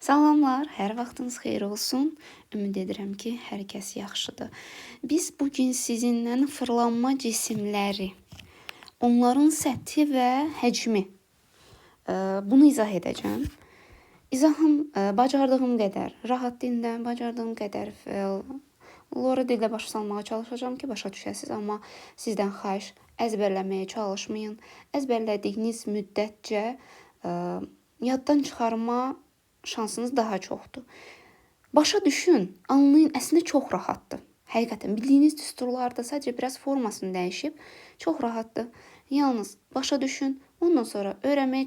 Salamlar, hər vaxtınız xeyir olsun. Ümid edirəm ki, hər kəs yaxşıdır. Biz bugün sizinlə fırlanma cisimləri, onların səthi və həcmi bunu izah edəcəm. İzahım bacardığım qədər, rahat dillə, bacardığım qədər Lora dillə başa salmağa çalışacağım ki, başa düşəsiniz. Amma sizdən xahiş, əzbərləməyə çalışmayın. Əzbərlədiyiniz müddətcə yaddan çıxarma şansınız daha çoxdur. Başa düşün, anlayın, əslində çox rahatdır. Həqiqətən, bildiyiniz düsturlarda sadəcə biraz formasını dəyişib, çox rahatdır. Yalnız başa düşün, ondan sonra öyrənməyə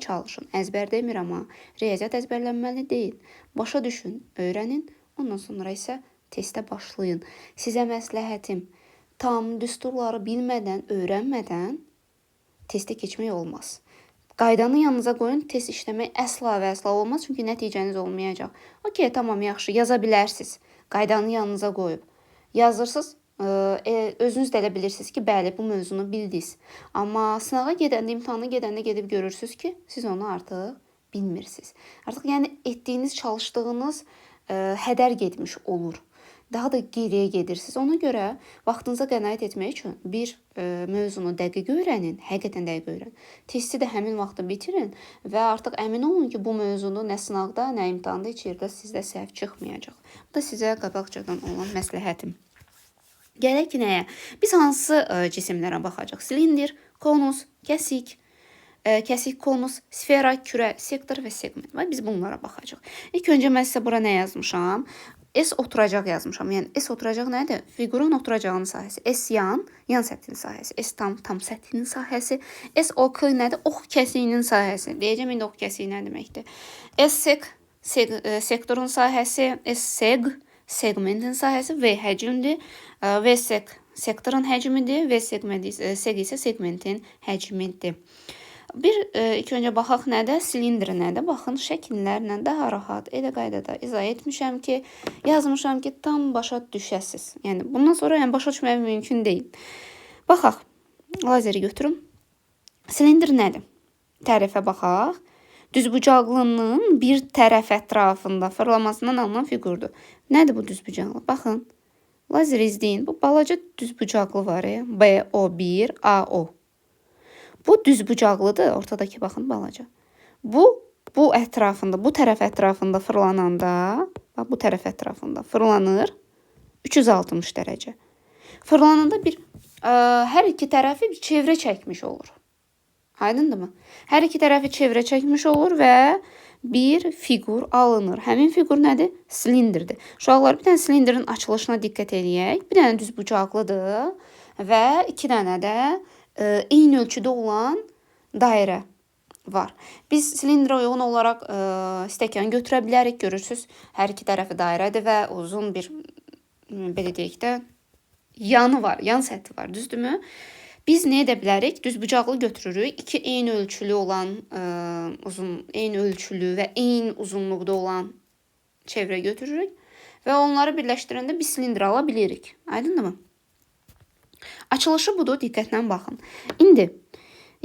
çalışın, əzbər demir amma, riyaziyyat əzbərlənməli deyil. Başa düşün, öyrənin, ondan sonra isə testə başlayın. Sizə məsləhətim, tam düsturları bilmədən, öyrənmədən testə keçmək olmaz. Qaydanı yanınıza qoyun, test işləmək əsla və əsla olmaz, çünki nəticəniz olmayacaq. Okey, tamam, yaxşı, yaza bilərsiniz. Qaydanı yanınıza qoyub. Yazırsınız, özünüz də elə bilirsiniz ki, bəli, bu mövzunu bildiniz. Amma sınağa gedəndə, imtahana gedəndə gedib görürsünüz ki, siz onu artıq bilmirsiniz. Artıq yəni etdiyiniz, çalışdığınız hədər getmiş olur. Daha da geriyə gedirsiniz. Ona görə vaxtınıza qənaət etmək üçün bir mövzunu dəqiq öyrənin, həqiqətən dəqiq öyrənin. Testi də həmin vaxtda bitirin və artıq əmin olun ki, bu mövzunu nə sınaqda, nə imtahanda heç yerdə sizdə səhv çıxmayacaq. Bu da sizə qabaqcadan olan məsləhətim. Gələk ki, nəyə? Biz hansı cisimlərə baxacaq? Silindir, konus, kəsik, konus, sfera, kürə, sektor və segment. Biz bunlara baxacaq. İlk öncə mən sizə bura nə yazmışam? S oturacaq yazmışam. Yəni S oturacaq nədir? Fiqurun oturacağının sahəsi. S yan səthinin sahəsi. S tam səthinin sahəsi. S ox nədir? Ox kəsiyinin sahəsi. Deyəcəm indi ox kəsiyi nə deməkdir? S sektorun sahəsi. S segmentin sahəsi. V həcmdir. V sektorun həcmidir. V seg isə segmentin həcmidir. İlk öncə baxaq nədir? Silindir nədir? Baxın, şəkillərlə daha rahat, elə qaydada izah etmişəm ki, yazmışam ki, tam başa düşəsiniz. Yəni, bundan sonra başa düşmək mümkün deyil. Baxaq, lazeri götürüm. Silindir nədir? Tərifə baxaq. Düzbucaqlının bir tərəf ətrafında fırlamasından alınan fiqurdur. Nədir bu düzbucaqlı? Baxın, lazeri izləyin. Bu balaca düzbucaqlı var. BO1, AO. Bu düzbucaqlıdır, ortadakı baxın balaca. Bu ətrafında, bu tərəf ətrafında fırlananda, bu tərəf ətrafında fırlanır 360 dərəcə. Fırlananda hər iki tərəfi bir çevrə çəkmiş olur. Aydındırmı? Hər iki tərəfi çevrə çəkmiş olur və bir fiqur alınır. Həmin fiqur nədir? Silindirdir. Uşaqlar, bir dənə silindirin açılışına diqqət edək. Bir dənə düzbucaqlıdır və iki dənə də eyni ölçüdə olan dairə var. Biz silindrə uyğun olaraq stəkan götürə bilərik. Görürsünüz, hər iki tərəfi dairədir və uzun bir, belə deyək də, yanı var, yan səthi var, düzdürmü? Biz nə edə bilərik? Düzbucaqlı götürürük. İki eyni ölçülü olan, eyni ölçülü və eyni uzunluqda olan çevrə götürürük və onları birləşdirəndə bir silindr ala bilirik. Aydındırmı? Açılışı budur, diqqətlə baxın. İndi,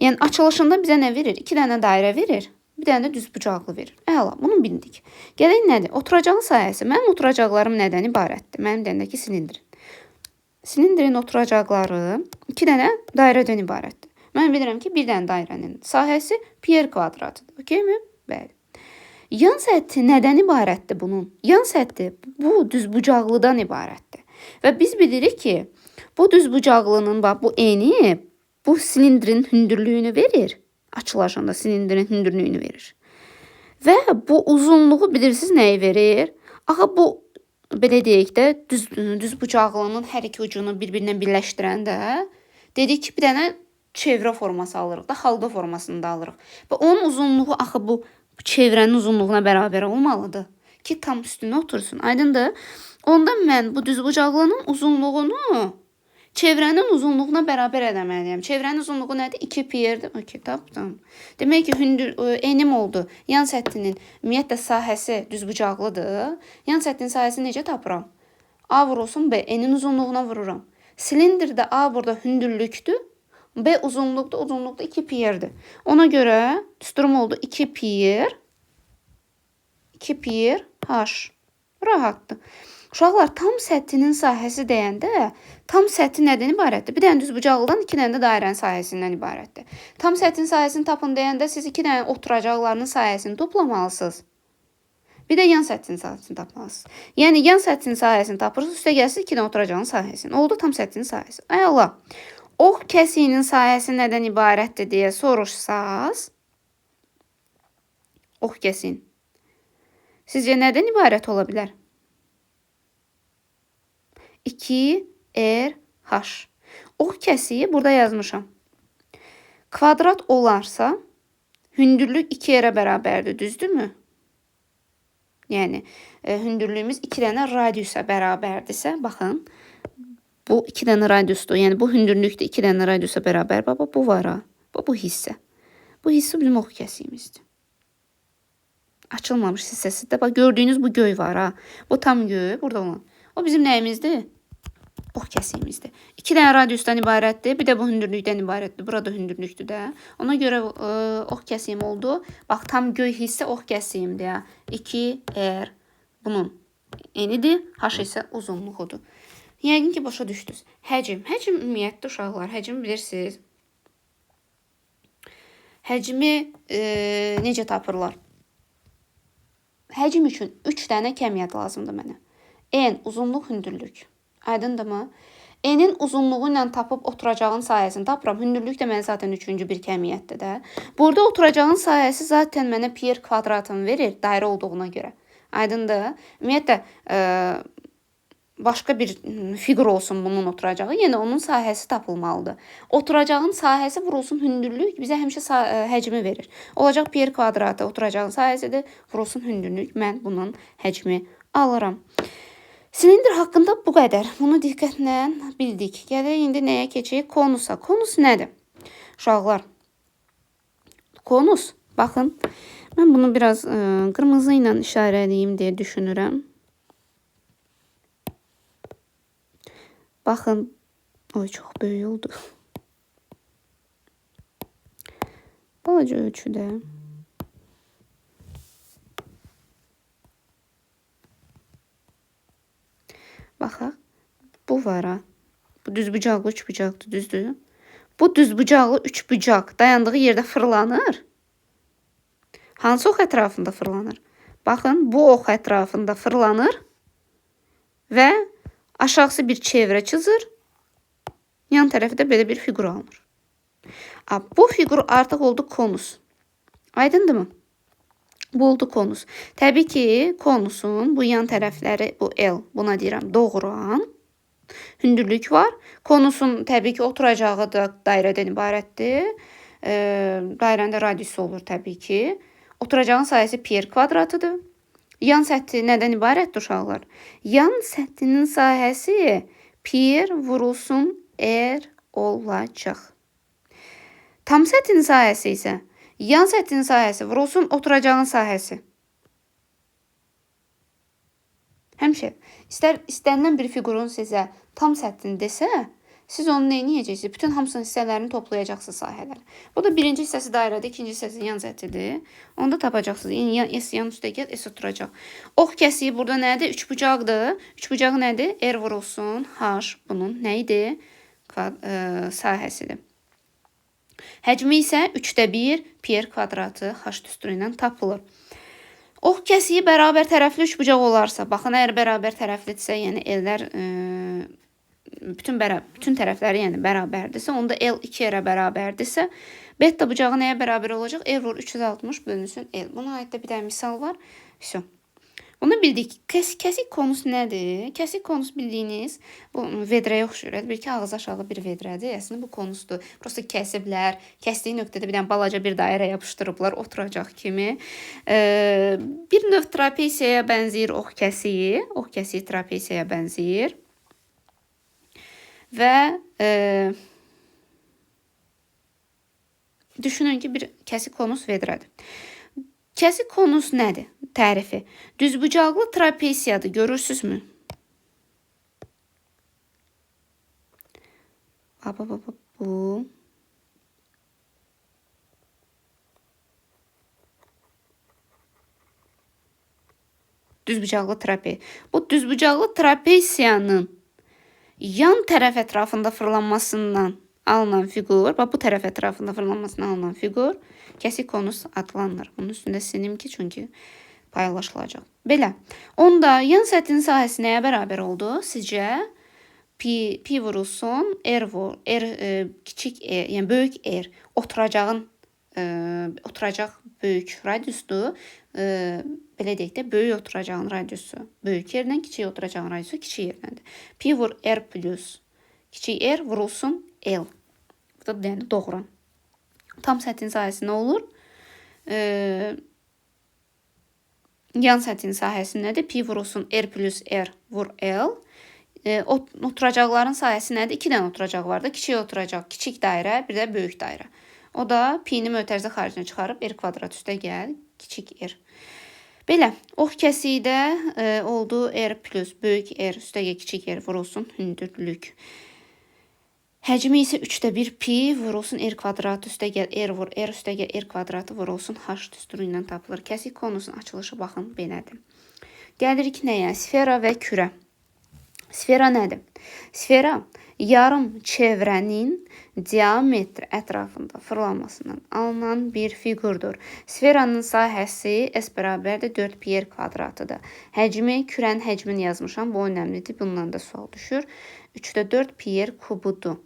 yəni açılışında bizə nə verir? İki dənə dairə verir, bir dənə də düzbucaqlı verir. Əla, bunu bildik. Gələk nədir? Oturacağın sahəsi. Mənim oturacaqlarım nədən ibarətdir? Mənim dənədəki silindrin. Silindrin oturacaqları iki dənə dairədən ibarətdir. Mən bilirəm ki, bir dənə dairənin sahəsi pi r kvadratıdır. Okeymi? Bəli. Yan səthi nədən ibarətdir bunun? Yan səthi bu düzbucaqlıdan ibarətdir. Və biz bilirik ki, bu düzbucaqlının, bu eni, bu silindrin hündürlüyünü verir. Açılışında silindrin hündürlüyünü verir. Və bu uzunluğu bilirsiniz nəyi verir? Ağa bu, belə deyək də, düzbucaqlının hər iki ucunu bir-birinə birləşdirəndə dedik ki, bir dənə çevrə forması alırıq da, halqa formasını da alırıq. Və onun uzunluğu axı bu çevrənin uzunluğuna bərabər olmalıdır ki, tam üstünə otursun. Aydındır? Onda mən bu düzbucaqlının uzunluğunu çevrənin uzunluğuna bərabər edəməliyəm. Çevrənin uzunluğu nədir? 2 pi r-dir. Okey, tapdım. Demək ki, enim oldu. Yan səthinin ümumiyyətlə sahəsi düzbucaqlıdır. Yan səthinin sahəsi necə tapıram? A vurulsun B. Enin uzunluğuna vururam. Silindirdə A burada hündürlükdür. B uzunluqda 2 pi r-dir. Ona görə düsturum oldu 2 pi r 2 pi r h. Rahatdır. Uşaqlar, tam səthinin sahəsi deyəndə, tam səthi nədən ibarətdir? Bir dənə düzbucaqlıdan 2 dənə də dairənin sahəsindən ibarətdir. Tam səthin sahəsini tapın deyəndə siz 2 dənə oturacaqlarının sahəsini toplamalısınız. Bir də yan səthin sahəsini tapmalısınız. Yəni, yan səthin sahəsini tapırsınız, üstə gəlsiniz 2 dənə oturacağın sahəsini. Oldu tam səthin sahəsi. Ay Allah, ox kəsiyinin sahəsi nədən ibarətdir deyə soruşsaz, ox kəsiyin. Sizcə nədən ibarət ola bilər? 2 RH. Ox kəsiyi burada yazmışam. Kvadrat olarsa, hündürlük 2 bərabərdir, düzdürmü? Yəni, hündürlüyümüz 2 dənə radiusa bərabərdirsə, baxın, bu 2 dənə radiusdur. Yəni, bu hündürlük də 2 dənə radiusa bərabər. Baba, bu var ha. Bu hissə. Bu hissə bizim ox kəsiyimizdir. Açılmamış hissəsi də. Bax, gördüyünüz bu göy var ha. Bu tam göy, burada olan. O bizim nəyimizdir? Ox kəsiyimizdir. 2 dənə radiusdan ibarətdir. Bir də bu hündürlükdən ibarətdir. Burada hündürlükdür də. Ona görə ox kəsiyim oldu. Bax, tam göy hissə ox kəsiyimdir. 2R bunun enidir. H isə uzunluğudur. Yəqin ki, başa düşdünüz. Həcm. Həcm ümumiyyətdə uşaqlar. Həcm bilirsiniz. Həcmi necə tapırlar? Həcm üçün 3 dənə kəmiyyət lazımdır mənə. N uzunluq, hündürlük. Aydındırmı? N'in uzunluğu ilə tapıb oturacağın sahəsini tapıram. Hündürlük də mənə zaten 3-cü bir kəmiyyətdir də. Burada oturacağın sahəsi zaten mənə pi r kvadratını verir dairə olduğuna görə. Aydındır? Ümumiyyətlə, başqa bir fiqur olsun bunun oturacağı, yəni onun sahəsi tapılmalıdır. Oturacağın sahəsi vurulsun hündürlük, bizə həmişə həcmi verir. Olacaq pi r kvadratı oturacağın sahəsidir, vurulsun hündürlük, mən bunun həcmi alıram. Silindr haqqında bu qədər. Bunu diqqətlə bildik. Gələk indi nəyə keçək? Konusa. Konus nədir? Uşaqlar, konus, baxın, mən bunu biraz qırmızı ilə işarə edeyim deyə düşünürəm. Baxın, oy, çox böyük oldu. Balaca ölçüdə. Baxaq, bu var ha. Bu düzbucaqlı üçbucaqdır, düzdür? Bu düzbucaqlı üçbucaq dayandığı yerdə fırlanır. Hansı ox ətrafında fırlanır? Baxın, bu ox ətrafında fırlanır və aşağısı bir çevrə çizir. Yan tərəfi də belə bir fiqur alınır. Bu fiqur artıq oldu konus. Aydındır mı? Bu oldu konus. Təbii ki, konusun bu yan tərəfləri, bu L, buna deyirəm, doğuran hündürlük var. Konusun təbii ki, oturacağı da dairədən ibarətdir. Dairənin də radiusu olur təbii ki. Oturacağın sayəsi pi r kvadratıdır. Yan səthi nədən ibarətdir uşaqlar? Yan səthinin sahəsi pi r vurulsun r olacaq. Tam səthin sahəsi isə yan səthin sahəsi vurulsun oturacağın sahəsi. Həmişə istənilən bir fiqurun sizə tam səthini desə, siz onu neyəcəksiniz? Bütün hamısının hissələrini toplayacaqsınız sahələr. Bu da birinci hissəsi dairədir, ikinci hissəsi yan səthidir. Onu da tapacaqsınız. S yan üstə gəl, S oturacaq. Ox kəsiyi burada nədir? Üçbucaqdır. Üçbucağı nədir? R vurulsun H bunun nəyidir? Sahəsidir. Həcmi isə 1/3 pi r kvadratı H düsturu ilə tapılır. Ox kəsiyi bərabər tərəfli üçbucaq olarsa, baxın, əgər bərabər tərəflidirsə, yəni L'lər bütün tərəfləri yəni bərabərdirsə, onda L 2 bərabərdirsə, beta bucağı nəyə bərabər olacaq? R vur 360 bölünsün L. Buna aid də bir dənə misal var. Все. Bunu bildik. Kəsik konus nədir? Kəsik konus bildiyiniz bu vedrəyə oxşuyur. Belki ağız aşağı bir vedrədir. Əslində bu konusdur. Prosta kəsiblər. Kəsdiyi nöqtədə bir dənə balaca bir dairə yapışdırıblar oturacaq kimi. Bir növ trapesiyaya bənzəyir ox kəsiyi. Ox kəsiyi trapesiyaya bənzəyir. Və düşünün ki, bir kəsik konus vedrədir. Kəsik konus nədir? Tərifi. Düzbucaqlı trapesiyadır. Görürsünüzmü? Bu. Düzbucaqlı trapez. Bu düzbucaqlı trapeziyanın yan tərəf ətrafında fırlanmasından alınan fiqur, bu tərəf ətrafında fırlanmasından alınan fiqur kəsik konus adlanır. Bunun üstündə sinim ki, çünki paylaşılacaq. Belə. Onda yan səthin sahəsi nəyə bərabər oldu? Sizcə pi vurulsun, kiçik r, yəni böyük r oturacaq böyük radiusdur. Belə deyək də, böyük oturacağın radiusu böyük yerdən, kiçik oturacağın radiusu kiçik yerdəndir. Pi vur r plus kiçik r vurulsun l. Bu da yəni doğru. Tam səthin sahəsi nə olur? Yan səthin sahəsi nədir? Pi vurulsun r plus r vur l. Oturacaqların sayəsi nədir? 2 dənə oturacaq var da. Kiçik oturacaq, kiçik dairə, bir də böyük dairə. O da pi-ni mötərizə xaricinə çıxarıb r kvadrat üstə gəl, kiçik r. Belə, ox kəsikdə oldu r plus böyük r üstə gəl, kiçik r vurulsun hündürlük. Həcmi isə 1/3 pi vurulsun r kvadratı üstə gəl, r vur, r üstə gəl, r kvadratı vurulsun h düsturu ilə tapılır. Kəsik konusunun açılışı baxın belədir. Gəlirik nəyə? Sfera və kürə. Sfera nədir? Sfera yarım çevrənin diametr ətrafında fırlanmasından alınan bir fiqurdur. Sferanın sahəsi s bərabərdir 4 pi r kvadratıdır. Həcmi, kürənin həcmini yazmışam. Bu önəmlidir. Bundan da sual düşür. 3/4 pi r kubudur.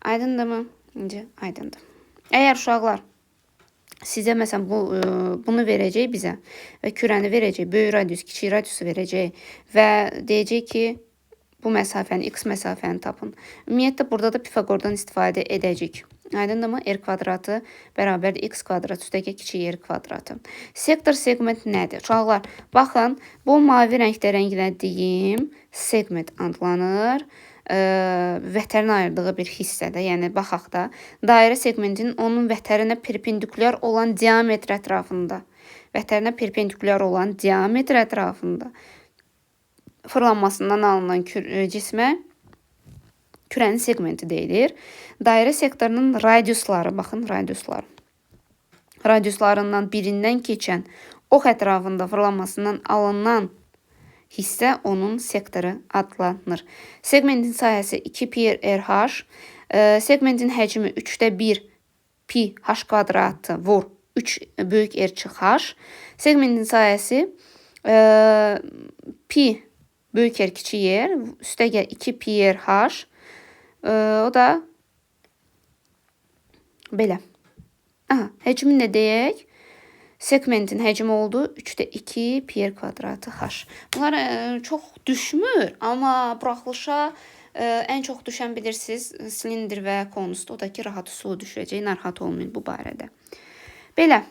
Aydındırmı? İnce aydındır. Əgər uşaqlar sizə məsələn bunu verəcək bizə və kürəni verəcək, böyük radius, kiçik radiusu verəcək və deyəcək ki, bu məsafəni, x məsafəni tapın. Ümumiyyətlə, burada da Pifagordan istifadə edəcək. Aydındırmı? R kvadratı bərabərdir x kvadrat üstəgə kiçik r kvadratı. Sektor segment nədir? Uşaqlar, baxın, bu mavi rəngdə rənglədiyim segment adlanır. Vətərin ayırdığı bir hissədə, yəni baxaq da, dairə segmentinin onun vətərinə perpendikulyar olan diametr ətrafında, fırlanmasından alınan cismə kürənin segmenti deyilir. Dairə sektorunun radiusları, baxın, radiuslarından birindən keçən ox ətrafında fırlanmasından alınan hissə onun sektoru adlanır. Segmentin sahəsi 2 pi rh, segmentin həcmi 1/3 pi h kvadratı vur 3 böyük r çıx h. Segmentin sahəsi pi böyük r kiçik r üstə gəl 2 pi rh. O da belə. Həcmi nə deyək? Segmentin həcmi oldu 3/2 pi r kvadratı h. Bunlar çox düşmür, amma buraxılışa ən çox düşən bilirsiniz silindr və konusdur. O da ki, rahat üsulu düşəcək, narahat olmayın bu barədə. Belə,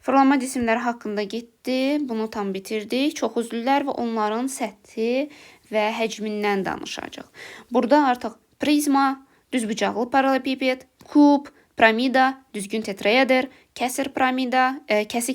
fırlanma cisimləri haqqında getdi. Bunu tam bitirdik. Çoxüzlülər və onların səthi və həcmindən danışacaq. Burada artıq prizma, düzbucaqlı paralelipiped, kub, piramida, düzgün tetraeder, kəsik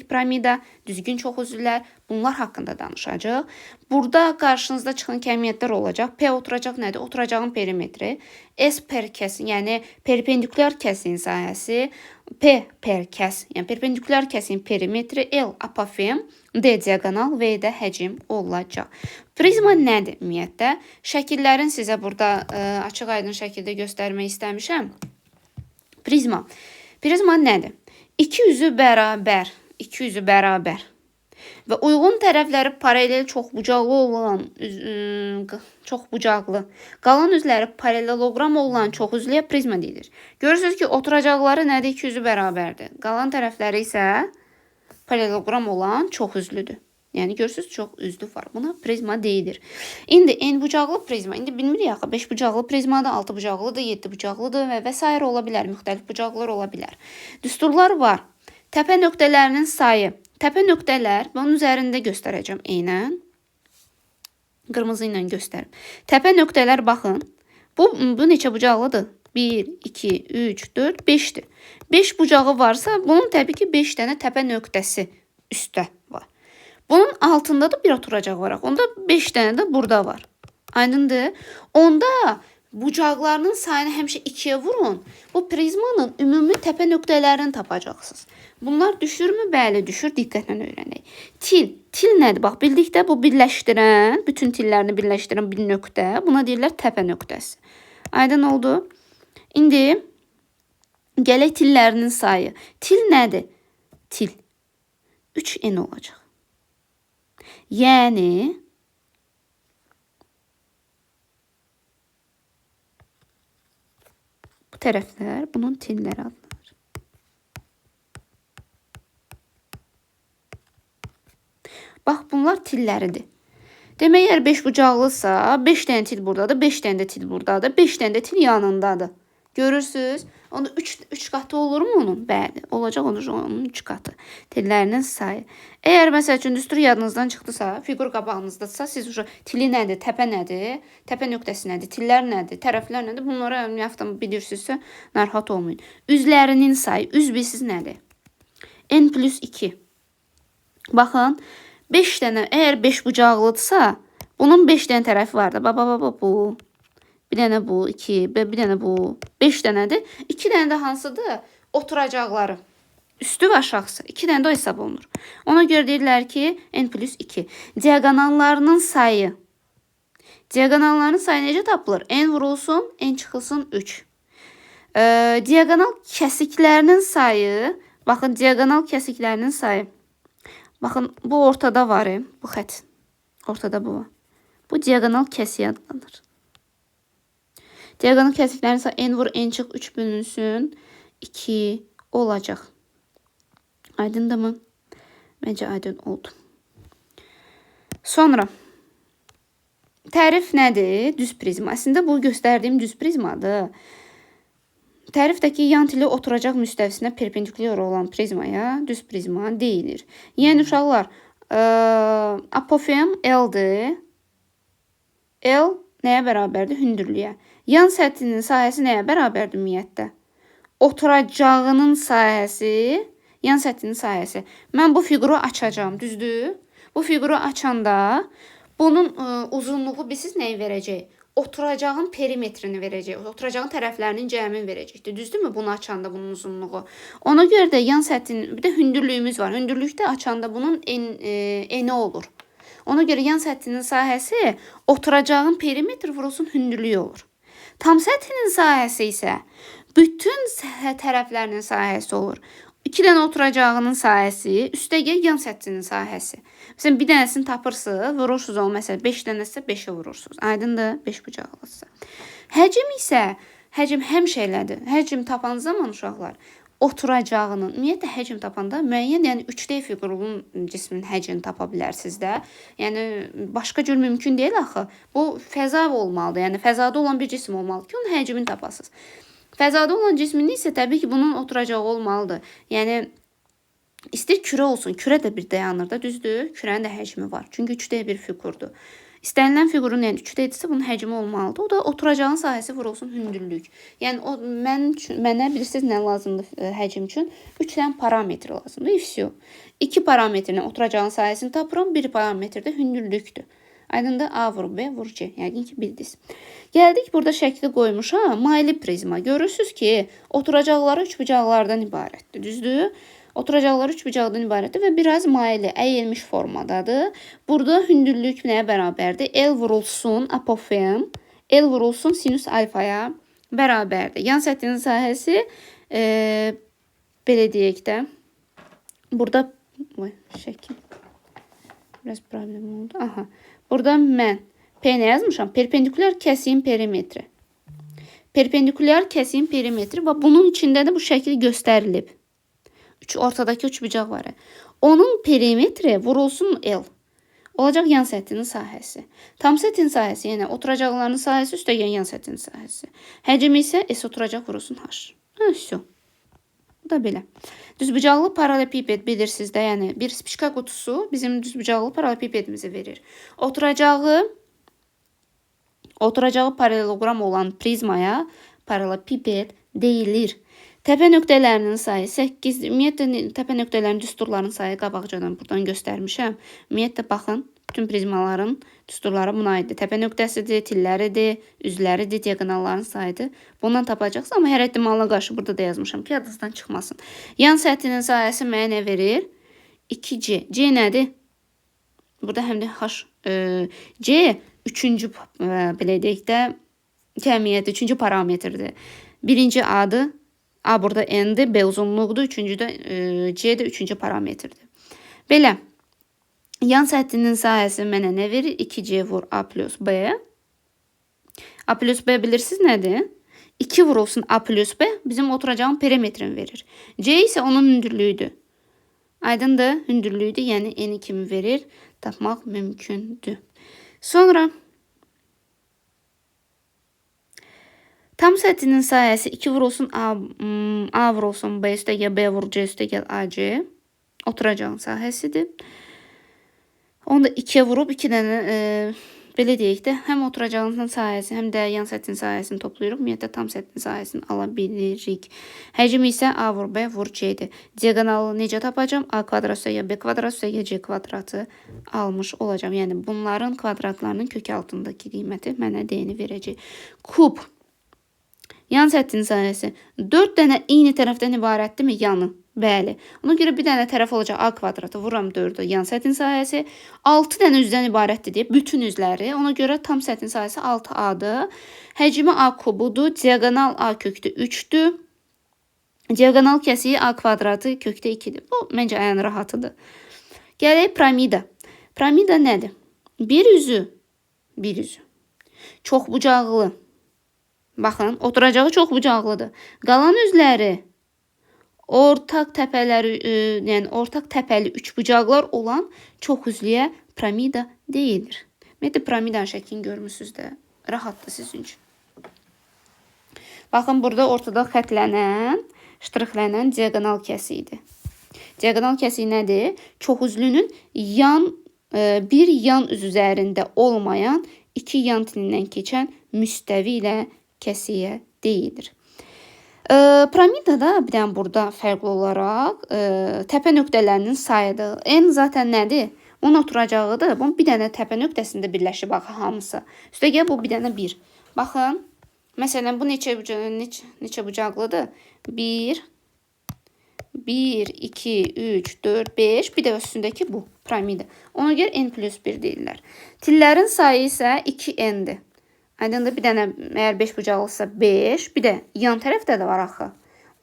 piramida, düzgün çoxüzlülər, bunlar haqqında danışacaq. Burada qarşınızda çıxan kəmiyyətlər olacaq. P oturacaq nədir? Oturacağın perimetri. S per kəs, yəni perpendikulyar kəsiyin sahəsi. P per kəs, yəni perpendikulyar kəsiyin perimetri. L apofem, D diagonal, V də həcm olacaq. Prizma nədir ümumiyyətlə? Şəkillərin sizə burada açıq aydın şəkildə göstərmək istəmişəm. Prizma nədir? İki üzü bərabər və uyğun tərəfləri paralel çoxbucaqlı, qalan üzləri paraleloqram olan çoxüzlüyə prizma deyilir. Görürsünüz ki, oturacaqları nədir? İki üzü bərabərdir. Qalan tərəfləri isə paraleloqram olan çoxüzlüdür. Yəni görürsünüz, çox üzlü var. Buna prizma deyilir. İndi n bucaqlı prizma. İndi bilmirik axı 5 bucaqlı prizmadır, 6 bucaqlıdır, 7 bucaqlıdır və s. ola bilər. Müxtəlif bucaqlar ola bilər. Düsturlar var. Təpə nöqtələrinin sayı. Təpə nöqtələr, bunun üzərində göstərəcəm eynən. Qırmızı ilə göstərim. Təpə nöqtələr baxın. Bu neçə bucaqlıdır? 1, 2, 3, 4, 5'dir. 5 bucağı varsa bunun təbii ki 5 dənə təpə nöqtəsi üstdə var. Bunun altında da bir oturacaq var. Onda 5 dənə də burada var. Aydındır? Onda bucaqlarının sayını həmişə 2-yə vurun. Bu prizmanın ümumi təpə nöqtələrini tapacaqsınız. Bunlar düşürmü? Bəli, düşür. Diqqətlə öyrənək. Til. Til nədir? Bax, bildikdə bu birləşdirən, bütün tillərini birləşdirən bir nöqtə. Buna deyirlər təpə nöqtəsi. Aydın oldu? İndi gələk tillərinin sayı. Til nədir? Til 3n olacaq. Yəni bu tərəflər bunun tilləri adlanır. Bax, bunlar tilləridir. Demək, əgər 5 bucaqlısa, 5 dənə til buradadır, 5 dənə də til buradadır, 5 dənə də til yanındadır. Görürsünüz? Onda 3 qatı olurmu onun? Bəli, olacaq onun 3 qatı. Tillərinin sayı. Əgər məsəl üçün düstur yadınızdan çıxdısa, fiqur qabağınızdadsa, siz tili nədir, təpə nədir, təpə nöqtəsi nədir, tillər nədir, tərəflər nədir, bunları ümumiyyətlə bilirsinizsə, narahat olmayın. Üzlərinin sayı, üz bilsiz nədir? n+2. Baxın, 5 dənə, əgər 5 bucaqlıdırsa, bunun 5 dənə tərəfi var da. Baba, bu. Bir dənə bu, 2, bir dənə bu, 5 dənədir. 2 dənə də hansıdır? Oturacaqları. Üstü və aşağısı. 2 dənə də o hesab olunur. Ona görə deyirlər ki, n+2. Diagonallarının sayı. Diagonalların sayı necə tapılır? N vurulsun, n çıxılsın 3. Diagonal kəsiklərinin sayı. Baxın, diagonal kəsiklərinin sayı. Baxın, bu ortada var, bu xət. Ortada bu var. Bu diagonal kəsiyə adlanır. Diagonal kəsiklərin sayı n vur, n çıx, 3 bölünsün, 2 olacaq. Aydındır mı? Məncə aydın oldu. Sonra, tərif nədir? Düz prizma. Əslində, bu göstərdiyim düz prizmadır. Tərifdəki yan tili oturacaq müstəvisinə perpendikulyar olan prizmaya düz prizma deyilir. Yəni, uşaqlar, apofem L-dir. L nəyə bərabərdir? Hündürlüyə. Yan səthinin sahəsi nəyə bərabərdir ümumiyyətlə? Oturacağının sahəsi, yan səthinin sahəsi. Mən bu fiquru açacağım, düzdür? Bu fiquru açanda bunun uzunluğu bilsiz nəyi verəcək? Oturacağın perimetrini verəcək. Oturacağın tərəflərinin cəmini verəcəkdir. Düzdürmü? Bunu açanda bunun uzunluğu. Ona görə də yan səthin, bir də hündürlüyümüz var. Hündürlükdə açanda bunun eni olur. Ona görə yan səthinin sahəsi oturacağın perimetr vurulsun hündürlüyü olur. Tam səthinin sahəsi isə bütün tərəflərinin sahəsi olur. 2 dənə oturacağının sahəsi, üstəgəl yan səthinin sahəsi. Məsələn, bir dənəsini tapırsınız, vurursunuz onu, məsələn, 5 dənəsə 5-ə vurursunuz. Aydındır, 5 bucaqlısı. Həcm isə, həcm həmişə elədir. Həcm tapan zaman uşaqlar, oturacağının, ümumiyyətlə həcm tapanda müəyyən, yəni 3D fiqurun cismin həcmini tapa bilərsiniz də. Yəni, başqa cür mümkün deyil axı. Bu fəza olmalıdır, yəni fəzada olan bir cisim olmalıdır ki, onun həcmini tapasınız. Fəzada olan cismində isə təbii ki, bunun oturacağı olmalıdır. Yəni, istər kürə olsun, kürə də bir dayanır da, düzdür? Kürənin də həcmi var. Çünki 3D bir fiqurdur. İstənilən fiqurun, yəni 3D edirsə, bunun həcmi olmalıdır. O da oturacağın sahəsi vurulsun hündürlük. Yəni, mənə bilirsiniz nə lazımdır həcm üçün? 3 dənə parametr lazımdır. Vəsiyo. 2 parametrlə oturacağın sahəsini tapıram, 1 parametr də hündürlükdür. Aydındır, A vur B vur C. Yəqin ki, bildiniz. Gəldik, burada şəkli qoymuşam. Mayli prizma. Görürsünüz ki, oturacaqları 3 bucaqlardan ibarətdir. Düzdür? Oturacaqları 3 bucaqdan ibarətdir və biraz maili, əyilmiş formadadır. Burada hündürlük nəyə bərabərdir? L vurulsun apofem, L vurulsun sinüs alfaya bərabərdir. Yan səthinin sahəsi, belə deyək də, burada, şəkil, biraz problem oldu. Aha, burada mən P nə yazmışam? Perpendikulyar kəsiyin perimetri. Perpendikulyar kəsiyin perimetri və bunun içində də bu şəkil göstərilib. Ortadakı 3 bucaq var. Onun perimetri vurulsun L. Olacaq yan səthinin sahəsi. Tam səthin sahəsi, yəni oturacaqlarının sahəsi üstəgən yan səthinin sahəsi. Həcmi isə S oturacaq vurulsun H. Vəsiyo. Bu da belə. Düzbucaqlı paralelipiped bilirsiniz də, yəni bir spişka qutusu bizim düzbucaqlı paralelipipedimizi verir. Oturacağı paralelogram olan prizmaya paralelipiped deyilir. Təpə nöqtələrinin sayı 8. Ümumiyyətlə, təpə nöqtələrinin düsturlarının sayı qabaqcadan buradan göstərmişəm. Ümumiyyətlə, baxın, Bütün prizmaların düsturları buna aiddir. Təpə nöqtəsidir, tilləridir, üzləridir, diagonalların sayıdır. Bundan tapacaqsınız. Amma hər ehtimala qarşı burada da yazmışam ki, yadınızdan çıxmasın. Yan səthinin sahəsi mənə nə verir? 2C. C nədir? Burada həm də C üçüncü belə deyək də cəmiyyət, üçüncü parametrdir. Birinci A'dır. A burada N'dir, B uzunluqdur. Üçüncü də C də üçüncü parametrdir. Belə. Yan səthinin sahəsi mənə nə verir? 2C vur A plus B. A plus B bilirsiniz nədir? 2 vurulsun A plus B bizim oturacağın perimetrini verir. C isə onun hündürlüyüdür. Aydındır, hündürlüyüdür, yəni N kimi verir. Tapmaq mümkündür. Sonra tam səthinin sahəsi 2 vurulsun A vurulsun B üstə gəl, B vur C üstə gəl AC. Oturacağın sahəsidir. Onu da 2'ye vurub 2 dənə belə deyək də həm oturacağının sahəsi, həm də yan səthin sahəsini toplayırıq. Ümumiyyətlə tam səthin sahəsini ala bilirik. Həcm isə A vur B vur C-dir. Diagonalı necə tapacağım? A kvadrat üstə ya B kvadrat üstə ya C kvadratı almış olacağım. Yəni bunların kvadratlarının kök altındakı qiyməti mənə D-ni verəcək. Kub. Yan səthin sahəsi 4 dənə eyni tərəfdən ibarətdirmi? Yanı. Bəli. Ona görə bir dənə tərəf olacaq A kvadratı. Vururam 4'ü. Yan səthin sahəsi 6 dənə üzdən ibarətdir deyə bütün üzləri. Ona görə tam səthin sahəsi 6A'dır. Həcmi A kubudur. Diagonal A kökdə 3'dür. Diagonal kəsiyi A kvadratı kökdə 2'dir. Bu məncə ən rahatıdır. Gələk piramida. Piramida nədir? Bir üzü. Çox bucaqlı. Baxın, oturacağı çox bucaqlıdır. Qalan üzləri ortaq təpələri, yəni ortaq təpəli üçbucaqlar olan çox üzlüyə piramida deyilir. Ümumiyyətlə piramidanın şəklini görmüsünüz də, rahatdır sizin üçün. Baxın, burada ortada xətlənən, ştrixlənən diagonal kəsiyidir. Diagonal kəsiyi nədir? Çox üzlünün bir yan üz üzərində olmayan iki yan tilindən keçən müstəvi ilə kəsiyə deyilir. Piramidada bir dənə burada fərqli olaraq təpə nöqtələrinin sayıdır. N zaten nədir? Onun oturacağıdır. Bunun bir dənə təpə nöqtəsində birləşir baxın hamısı. Üstəgəl bu bir dənə 1. Baxın. Məsələn bu neçə bucaqlıdır? 1, 2, 3, 4, 5. Bir də üstündəki bu piramida. Ona görə N plus 1 deyirlər. Tillərin sayı isə 2N'dir. Aydındır, bir dənə əgər 5 bucaqlısa 5, bir də yan tərəfdə də var axı.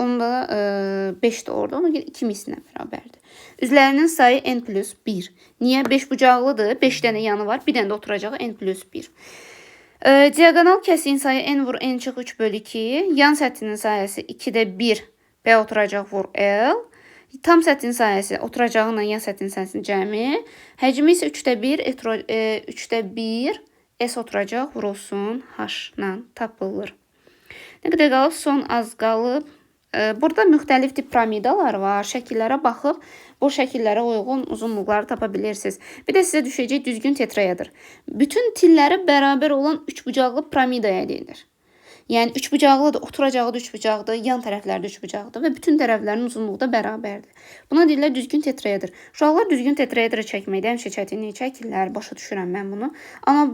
Onda 5 də orada, ona görə 2 mislinə bərabərdir. Üzlərinin sayı N plus 1. Niyə? 5 bucaqlıdır, 5 dənə yanı var, bir dənə də oturacağı N plus 1. Diagonal kəsiyin sayı N vur N çıx 3 bölü 2. Yan səthinin sayəsi 2'də 1, B oturacaq vur L. Tam səthin sayəsi oturacağı ilə yan səthin sayəsinin cəmi. Həcmi isə 3'də 1, S oturacaq, vurulsun, H-la tapılır. Nə qədər qalıb? Son az qalıb. Burada müxtəlif tip piramidalar var. Şəkillərə baxıb, bu şəkillərə uyğun uzunluqları tapa bilirsiniz. Bir də sizə düşəcək düzgün tetraedr. Bütün tilləri bərabər olan üçbucaqlı piramidaya deyilir. Yəni üçbucaqlıdır, oturacağı da üçbucaqdır, yan tərəfləri də üçbucaqdır və bütün tərəflərin uzunluğu da bərabərdir. Buna deyirlər düzgün tetraedr. Uşaqlar düzgün tetraedr çəkməkdə həmişə çətinlik çəkirlər, başa düşürəm mən bunu. Amma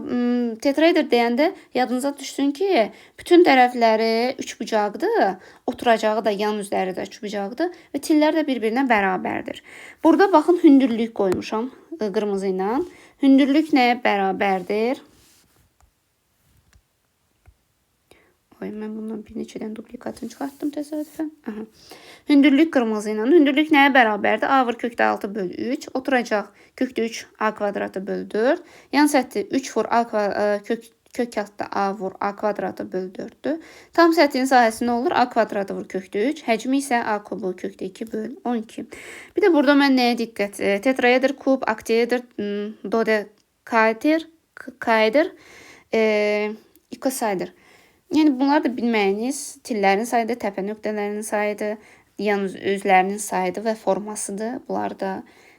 tetraedr deyəndə yadınıza düşsün ki, bütün tərəfləri üçbucaqdır, oturacağı da yan üzləri də üçbucaqdır və tillər də bir-birinə bərabərdir. Burada baxın hündürlük qoymuşam qırmızı ilə. Hündürlük nəyə bərabərdir? Mən bundan bir neçədən duplikatını çıxartdım təsadüfən. Hündürlük qırmızı ilə. Hündürlük nəyə bərabərdir? A vur kökdə 6 bölü 3. Oturacaq kökdə 3 A kvadratı bölü 4. Yan səthi 3 vur kök altda A vur A kvadratı bölü 4'dür. Tam səthin sahəsi nə olur? A kvadratı vur kökdə 3. Həcmi isə A kubu kökdə 2 bölü 12. Bir də burada mən nəyə diqqət? Tetraedr, kub, oktaedr, dodekaedr, ikosaedr. Yəni bunlar da bilməyiniz tillərin sayıdır, təpə nöqtələrinin sayıdır, yan üzlərinin sayıdır və formasıdır. Bunları da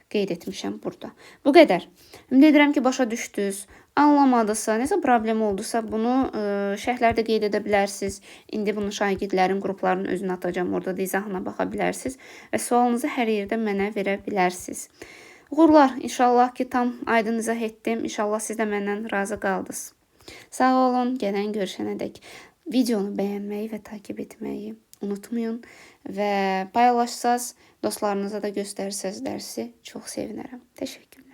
qeyd etmişəm burada. Bu qədər. Ümid edirəm ki, başa düşdünüz. Anlamadısa, nəsə problem oldusa bunu şərhlərdə qeyd edə bilərsiniz. İndi bunu şagirdlərin qruplarının özünə atacağım. Orada da izahına baxa bilərsiniz və sualınızı hər yerdə mənə verə bilərsiniz. Uğurlar. İnşallah ki tam aydın izah etdim. İnşallah siz də məndən razı qaldınız. Sağ olun. Gələn görüşənədək videonu bəyənməyi və takip etməyi unutmayın. Və paylaşsaz, dostlarınıza da göstərsəz dərsi çox sevinərəm. Təşəkkürlər.